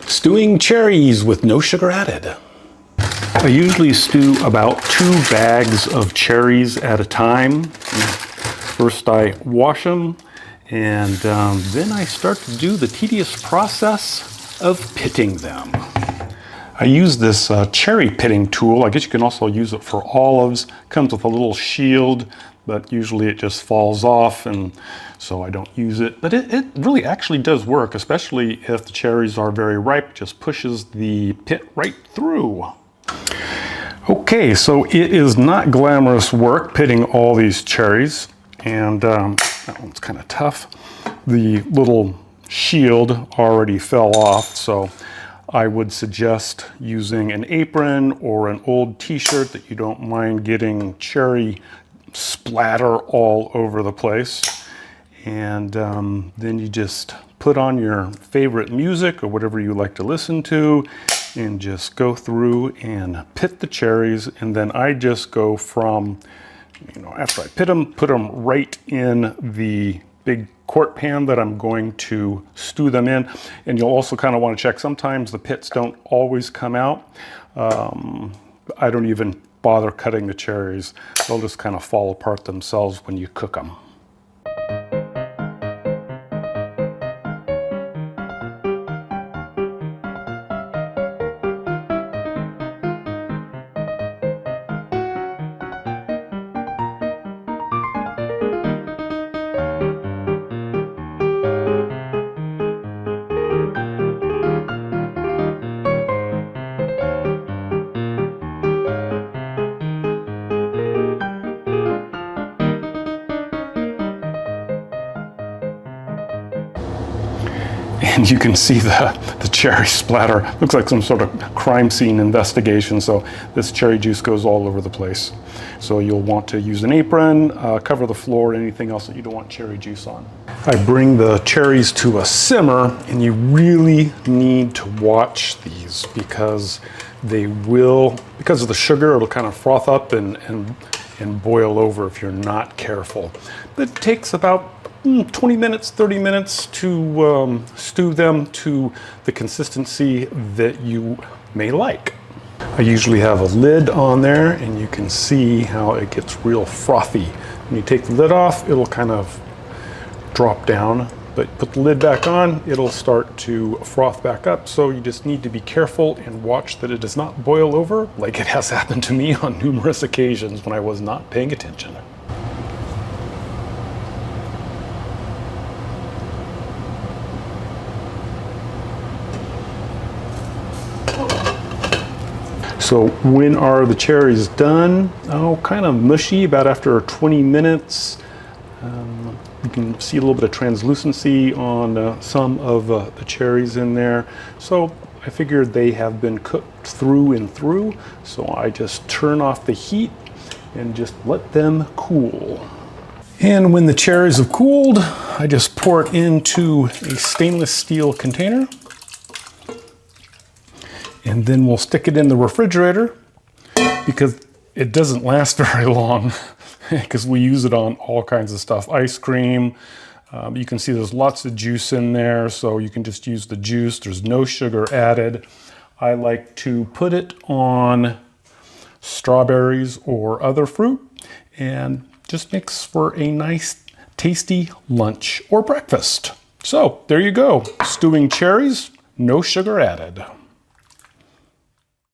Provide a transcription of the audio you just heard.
Stewing cherries with no sugar added. I usually stew about 2 bags of cherries at a time. First I wash them, and then I start to do the tedious process of pitting them. I use this cherry pitting tool. I guess you can also use it for olives. Comes with a little shield, but usually it just falls off, and so I don't use it. But it really actually does work, especially if the cherries are very ripe. It just pushes the pit right through. Okay, so it is not glamorous work pitting all these cherries, and that one's kind of tough. The little shield already fell off, so I would suggest using an apron or an old t-shirt that you don't mind getting cherry splatter all over the place. And then you just put on your favorite music or whatever you like to listen to and just go through and pit the cherries. And then I just go from, after I pit them, put them right in the big quart pan that I'm going to stew them in. And you'll also kind of want to check, sometimes the pits don't always come out. I don't even bother cutting the cherries. They'll just kind of fall apart themselves when you cook them. And you can see the cherry splatter. Looks like some sort of crime scene investigation. So this cherry juice goes all over the place. So you'll want to use an apron, cover the floor, and anything else that you don't want cherry juice on. I bring the cherries to a simmer, and you really need to watch these because they will, because of the sugar, it'll kind of froth up and boil over if you're not careful. It takes about 20 minutes, 30 minutes to stew them to the consistency that you may like. I usually have a lid on there, and you can see how it gets real frothy. When you take the lid off, it'll kind of drop down, but put the lid back on, it'll start to froth back up. So you just need to be careful and watch that it does not boil over, like it has happened to me on numerous occasions when I was not paying attention. So when are the cherries done? Oh, kind of mushy, about after 20 minutes. You can see a little bit of translucency on some of the cherries in there. So I figured they have been cooked through and through. So I just turn off the heat and just let them cool. And when the cherries have cooled, I just pour it into a stainless steel container. And then we'll stick it in the refrigerator because it doesn't last very long because we use it on all kinds of stuff. Ice cream, you can see there's lots of juice in there, so you can just use the juice. There's no sugar added. I like to put it on strawberries or other fruit and just makes for a nice tasty lunch or breakfast. So there you go, stewing cherries, no sugar added.